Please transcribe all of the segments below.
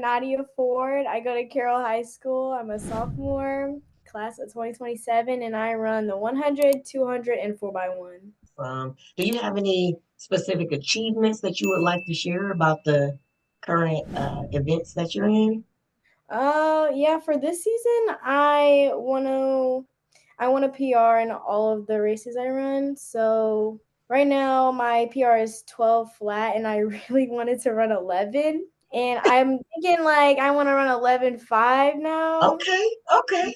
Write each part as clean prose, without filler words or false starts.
Nadia Ford. I go to Carroll High School. I'm a sophomore, class of 2027, and I run the 100, 200, and 4x1. Do you have any specific achievements that you would like to share about the current events that you're in? Yeah, for this season, I want a PR in all of the races I run. So right now my PR is 12 flat, and I really wanted to run 11. And I'm thinking like I want to run 11.5 now. Okay, okay.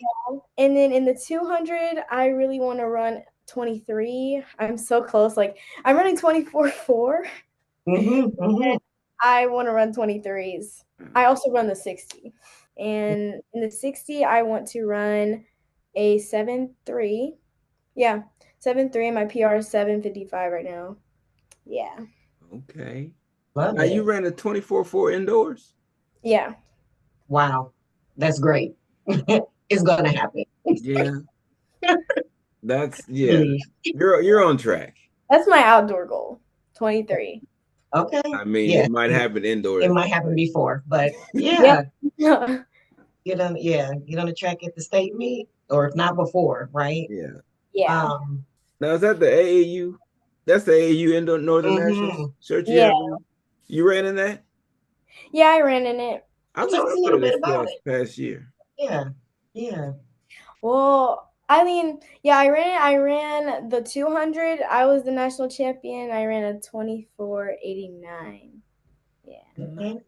And then in the 200, I really want to run 23. I'm so close. Like I'm running 24.4. Mm-hmm, mm-hmm. I want to run 23s. I also run the 60. And in the 60, I want to run a 7.3. Yeah, 7.3. My PR is 7.55 right now. Yeah. Okay. Love Now you it. ran a 24/4 indoors? Yeah. Wow, that's great. It's gonna happen. Yeah. That's yeah. Believe. You're on track. That's my outdoor goal. 23. Okay. I mean, Yeah, it might happen it indoors. might happen before, but Yep. yeah, get on the track at the state meet, or if not before, right? Yeah. Yeah. Um, Now is that the AAU? That's the AAU Indoor Northern Nationals mhm. shirt you Yeah. have on? You ran in that? Yeah, I ran in it. I Tell went us a up little there bit this about it. past year. Yeah, yeah. Well, I mean, yeah, I ran the 200. I was the national champion. I ran a 24.89. Yeah. Okay.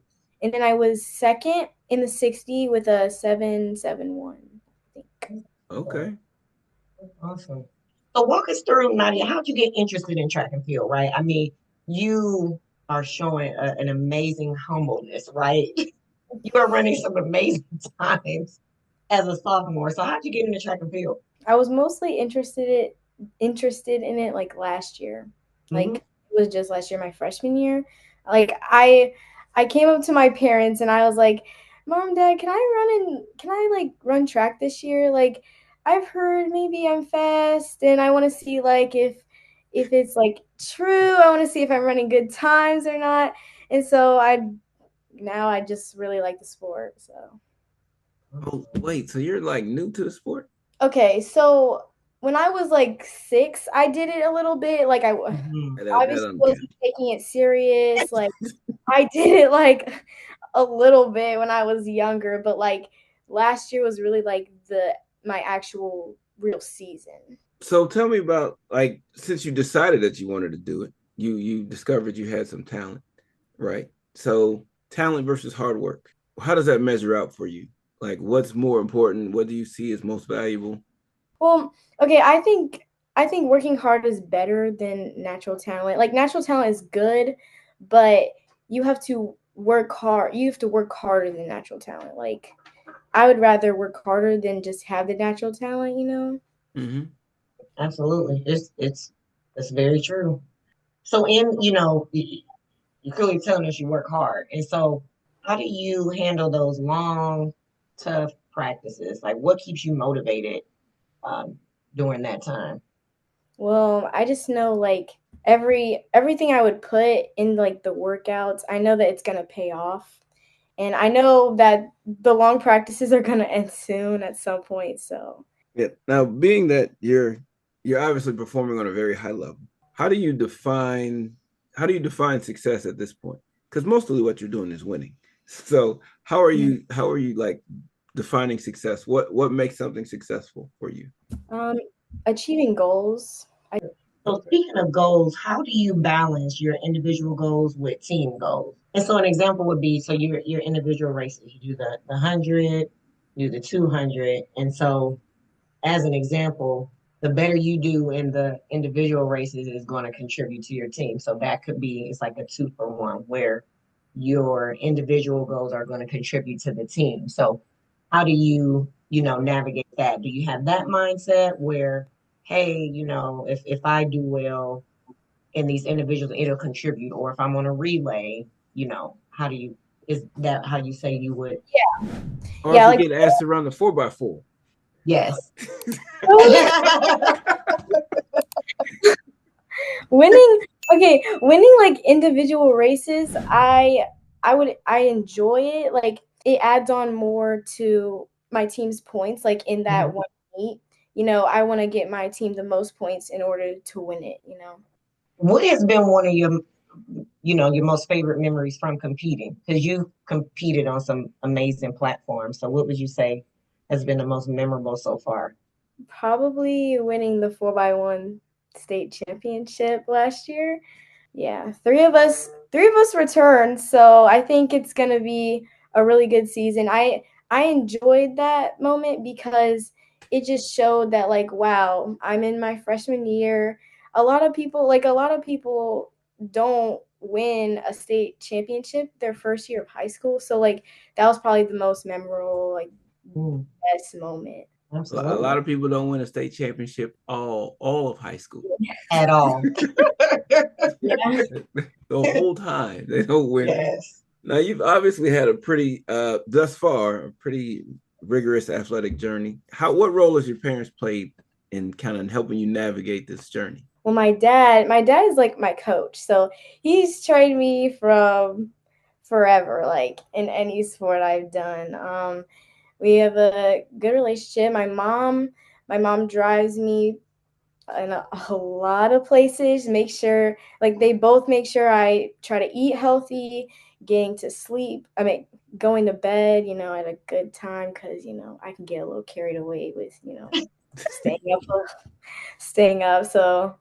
And then I was second in the 60 with a 7.71, I think. Okay. Awesome. So walk us through, Nadia, how'd you get interested in track and field, right? I mean, you are showing an amazing humbleness, right? You are running some amazing times as a sophomore. So how'd you get into track and field? I was mostly interested in it like last year. Hmm. Like it was just last year, my freshman year. Like I came up to my parents and I was like, "Mom, Dad, can I like run track this year? Like I've heard maybe I'm fast and I want to see like if it's like true. I want to see if I'm running good times or not." And so I just really like the sport, so Oh wait, so you're like new to the sport? okay, so when I was like 6, I did it a little bit. Like Hmm. That obviously don't count. wasn't taking it serious. Like I did it like a little bit when I was younger, but like last year was really like the my actual real season. So tell me about like since you decided that you wanted to do it, you discovered you had some talent, right? So talent versus hard work. How does that measure out for you? Like what's more important? What do you see as most valuable? Well, okay, I think working hard is better than natural talent. Like natural talent is good, but you have to work hard. You have to work harder than natural talent. Like I would rather work harder than just have the natural talent, you know? Hmm. Absolutely. It's very true. So you're clearly telling us you work hard. And so how do you handle those long, tough practices? Like what keeps you motivated um, during that time? Well, I just know like everything I would put in like the workouts, I know that it's gonna pay off. And I know that the long practices are gonna end soon at some point. So Yeah. Now, being that you're obviously performing on a very high level, how do you define how do you define success at this point? Because mostly what you're doing is winning. So how are you like defining success? What makes something successful for you? um achieving goals. So speaking of goals, how do you balance your individual goals with team goals? And so an example would be so your individual races, you do the 100, you do the 200, and so as an example, the better you do in the individual races is going to contribute to your team. So that could be it's like a 2-for-1 where your individual goals are going to contribute to the team. So how do you navigate that? Do you have that mindset where, hey, if I do well in these individuals, it'll contribute, or if I'm on a relay, how do you is that how you say you would? Or if Yeah, you like get asked to run the 4x4. Yes. winning winning like individual races, I enjoy it. Like it adds on more to my team's points, like in that Mhm. one meet. I want to get my team the most points in order to win it. What has been one of your, your most favorite memories from competing? Because you competed on some amazing platforms. So what would you say has been the most memorable so far? Probably winning the 4x1 state championship last year. Yeah, three of us returned, so I think it's gonna be a really good season. I enjoyed that moment because it just showed that, like, wow, I'm in my freshman year. A lot of people don't win a state championship their first year of high school. So like that was probably the most memorable, like Mm, best moment. A lot absolutely. of people don't win a state championship all of high school. At all. Yeah. The whole time they don't win. Yes. Now you've obviously had a pretty thus far a pretty rigorous athletic journey. What role has your parents played in kind of helping you navigate this journey? Well, my dad is like my coach, so he's trained me from forever, like in any sport I've done. We have a good relationship. My mom drives me in a lot of places. Make sure, like they both make sure I try to eat healthy, getting to sleep. I mean, going to bed, at a good time, because I can get a little carried away with staying up staying up. So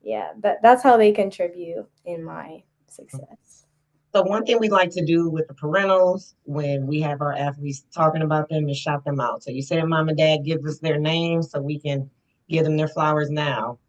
yeah, that's how they contribute in my success. So one thing we like to do with the parentals when we have our athletes talking about them is shout them out. So you said mom and dad give us their names so we can give them their flowers now.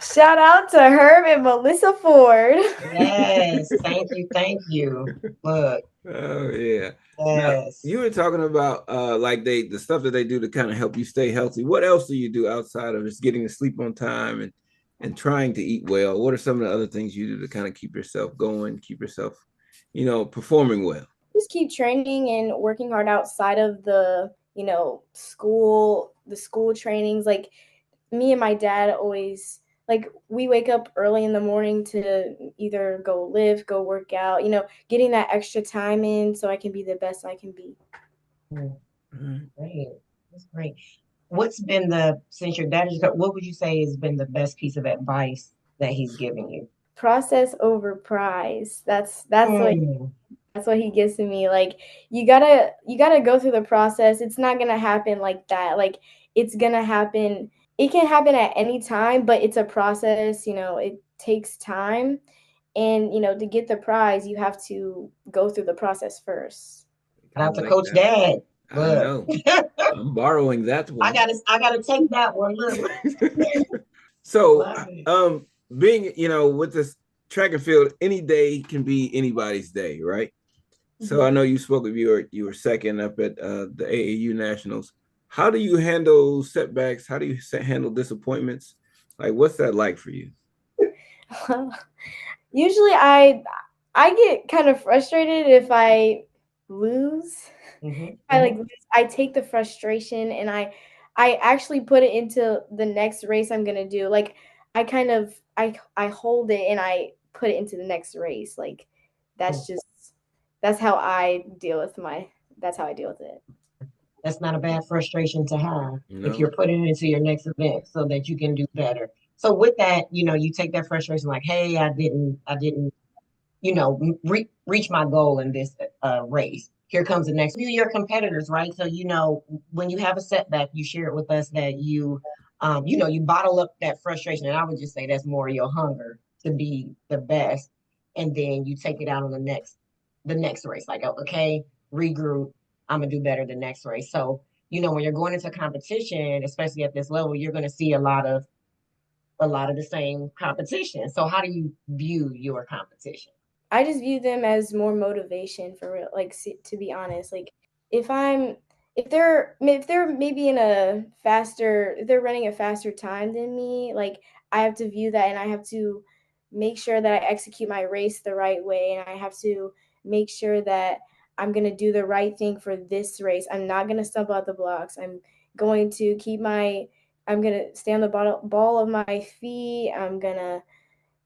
Shout out to Herb and Melissa Ford. Yes, thank you, thank you. Look, Oh yeah. Now you yes. were talking about like the stuff that they do to kind of help you stay healthy. What else do you do outside of just getting to sleep on time and trying to eat well? What are some of the other things you do to kind of keep yourself going, keep yourself, performing well? Just keep training and working hard outside of the school trainings. Like me and my dad always, like, we wake up early in the morning to either go lift, go work out, getting that extra time in so I can be the best I can be. Mm, Mhm. great. That's great. Since your dad is, what would you say has been the best piece of advice that he's given you? Process over prize. Mm, That's what he gives to me. Like, you gotta go through the process. It's not gonna happen like that. Like, it's gonna happen. It can happen at any time, but it's a process. It takes time, and to get the prize, you have to go through the process first. I shout out to like Coach that. Dad. I Look, know. I'm borrowing that one. I gotta take that one. Look, So, love it. being, with this track and field, any day can be anybody's day, right? So I Mhm. know you spoke of you were second up at the AAU Nationals. How do you handle setbacks? How do you handle disappointments? Like, what's that like for you? Usually, I get kind of frustrated if I lose. Hmm, I like hmm. lose, I take the frustration and I actually put it into the next race I'm gonna do. Like I hold it and I put it into the next race. Like that's just that's how I deal with my that's how I deal with it. That's not a bad frustration to have if No. you're putting it into your next event so that you can do better. So with that, you take that frustration like, hey, I didn't, reach my goal in this race. Here comes the next. You, your competitors, right? So when you have a setback, you share it with us that you bottle up that frustration, and I would just say that's more your hunger to be the best, and then you take it out on the next race. Like, okay, regroup. I'm gonna do better the next race. So when you're going into competition, especially at this level, you're going to see a lot of the same competition. So how do you view your competition? I just view them as more motivation for real. Like, to be honest, like if I'm if they're maybe if they're running a faster time than me, like I have to view that and I have to make sure that I execute my race the right way, and I have to make sure that I'm gonna do the right thing for this race. I'm not gonna stumble out the blocks. Going to keep my I'm gonna stay on the ball of my feet. I'm gonna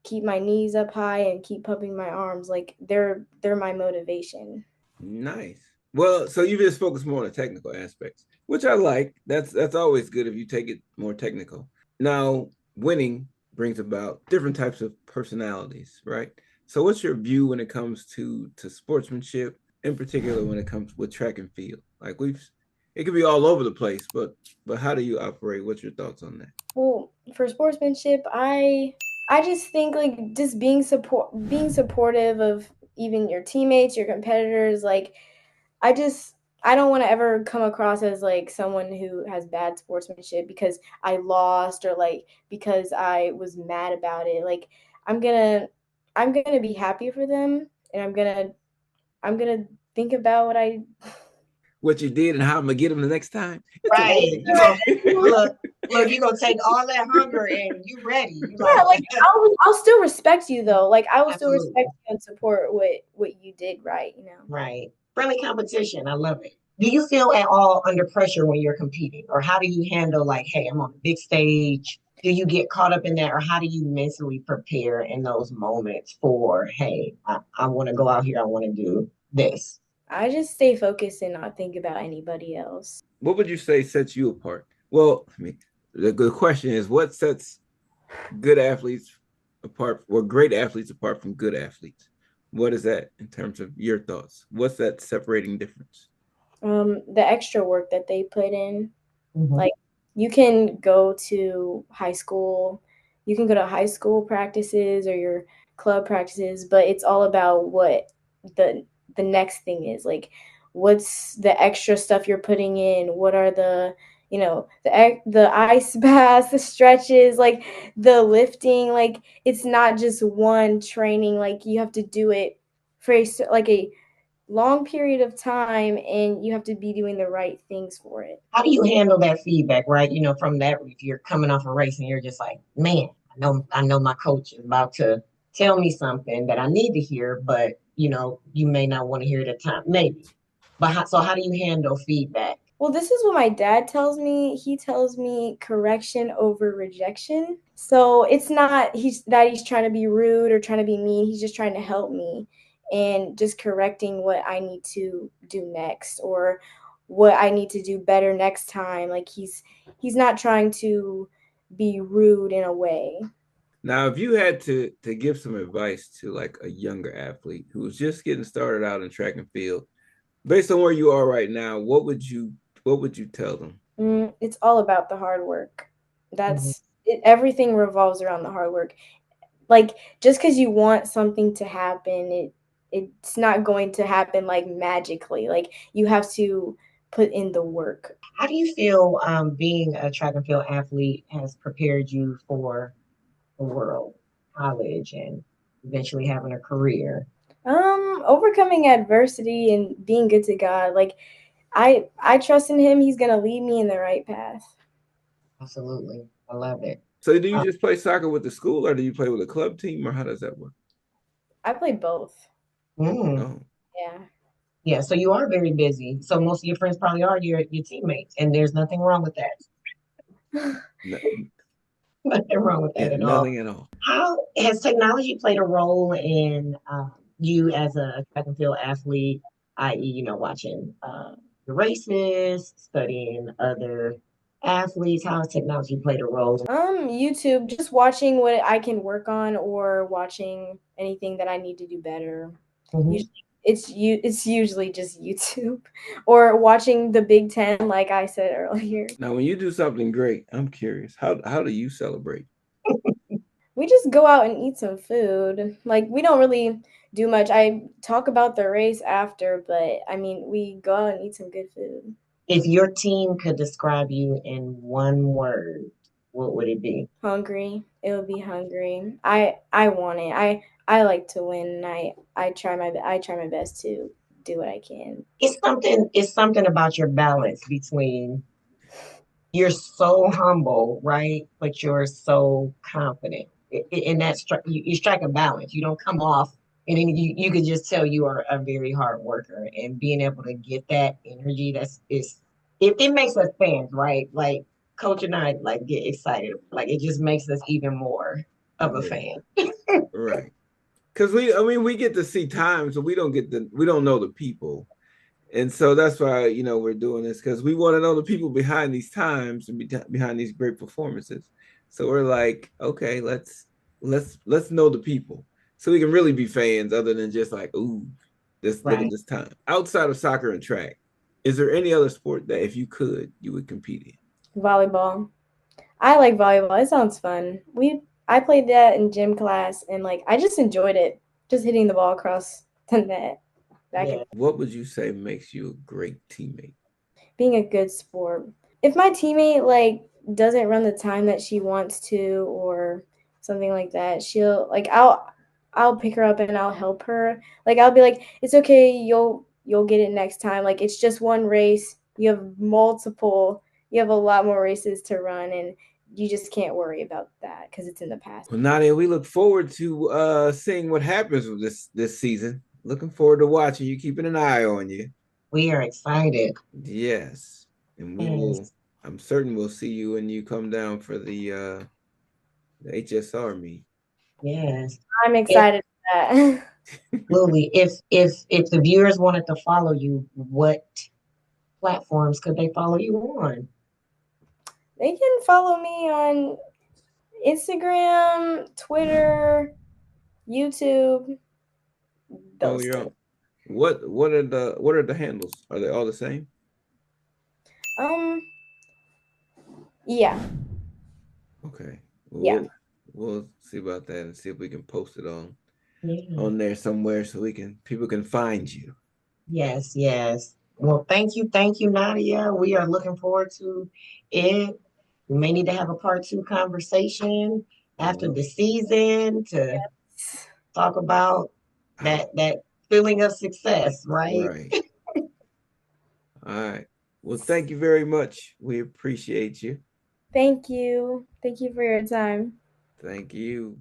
keep my knees up high and keep pumping my arms. Like they're my motivation. Nice. Well, so you just focus more on the technical aspects, which I like. That's always good if you take it more technical. Now, winning brings about different types of personalities, right? So what's your view when it comes to sportsmanship, in particular when it comes with track and field? Like we've it could be all over the place, but how do you operate? What's your thoughts on that? Well, for sportsmanship, I just think like just being supportive of even your teammates, your competitors, like I just I don't want to ever come across as like someone who has bad sportsmanship because I lost or like because I was mad about it. Like I'm gonna I'm gonna be happy for them and I'm gonna think about what I What you did and how I'm gonna get them the next time. It's Right. amazing. You go look, you gonna take all that hunger and you ready. You yeah, like like I'll still respect you though. Like I will still respect absolutely. you and support what you did right, you know. Right. Friendly competition. I love it. Do you feel at all under pressure when you're competing? Or how do you handle like, hey, I'm on the big stage? Do you get caught up in that? Or how do you mentally prepare in those moments for, hey, I want to go out here, I want to do this? I just stay focused and not think about anybody else. What would you say sets you apart? Well, I mean, the good question is what sets good athletes apart or great athletes apart from good athletes? What is that in terms of your thoughts? What's that separating difference? The extra work that they put in. Mhm. Like you can go to high school, you can go to high school practices or your club practices, but it's all about what the the next thing is. Like what's the extra stuff you're putting in? What are the the ice baths, the stretches, like the lifting, like it's not just one training, like you have to do it for like a long period of time and you have to be doing the right things for it. How do you handle that feedback, right? You know, from that, if you're coming off a race and you're just like, man, I know my coach is about to tell me something that I need to hear, but you may not want to hear it at the time, maybe. But so how do you handle feedback? Well, this is what my dad tells me. He tells me correction over rejection. So it's not he's trying to be rude or trying to be mean. He's just trying to help me and just correcting what I need to do next or what I need to do better next time. Like he's not trying to be rude in a way. Now, if you had to give some advice to like a younger athlete who's just getting started out in track and field, based on where you are right now, what would you tell them? It's all about the hard work. Mhm. That's it, everything revolves around the hard work. Like just because you want something to happen, it's not going to happen like magically. Like you have to put in the work. How do you feel being a track and field athlete has prepared you for the world, college, and eventually having a career? Overcoming adversity and being good to God. Like I trust in Him. He's gonna lead me in the right path. Absolutely. I love it. So, do you Uh, just play soccer with the school, or do you play with a club team, or how does that work? I play both. mm. Oh, Yeah. Yeah, so you are very busy. So most of your friends probably are your teammates, and there's nothing wrong with that. no, Nothing wrong with that yeah, at all. nothing at all. How has technology played a role in you as a track and field athlete, i.e., watching the races, studying other athletes? How has technology played a role? YouTube, just watching what I can work on or watching anything that I need to do better. Mhm. Usually it's usually just YouTube or watching the Big Ten, like I said earlier. Now, when you do something great, I'm curious. How do you celebrate? We just go out and eat some food. Like we don't really do much. I talk about the race after, but I mean, we go out and eat some good food. If your team could describe you in one word, what would it be? Hungry. It would be hungry. I want it. I like to win and I try my best to do what I can. It's something about your balance between you're so humble, right? But you're so confident. And you strike a balance. You don't come off, and then you could just tell you are a very hard worker, and being able to get that energy, it makes us fans, right? Like Coach and I like get excited. Like it just makes us even more of a Yeah, fan. right. Because I mean, we get to see times, so we don't know the people, And so that's why, we're doing this, because we want to know the people behind these times and behind these great performances. So we're like, okay, let's know the people, so we can really be fans, other than just like, ooh, this look at Right. this time. Outside of soccer and track, is there any other sport that if you could, you would compete in? Volleyball. I like volleyball. It sounds fun. I played that in gym class and like I just enjoyed it. Just hitting the ball across the net. Back Yeah. and What would you say makes you a great teammate? being a good sport. If my teammate like doesn't run the time that she wants to or something like that, she'll like I'll pick her up and I'll help her. Like I'll be like, "It's okay. You'll get it next time. Like it's just one race. You have a lot more races to run and you just can't worry about that cuz it's in the past." Well, Nadia, we look forward to seeing what happens with this season. Looking forward to watching you, keeping an eye on you. We are excited. Yes. And we will, Yes. I'm certain we'll see you when you come down for the HSR meet. Yes. I'm If excited for that. Louie, if the viewers wanted to follow you, what platforms could they follow you on? They can follow me on Instagram, Twitter, YouTube, Oh, those you're things. on. What are the handles? Are they all the same? Um, yeah, Okay. yeah. We'll see about that and see if we can post it Yeah. on there somewhere so people can find you. Yes, yes. Well, thank you, Nadia. We are looking forward to it. We may need to have a part two conversation after Well, the season to talk about oh, that feeling of success, right? right. All right. Well, thank you very much. We appreciate you. Thank you. Thank you for your time. Thank you.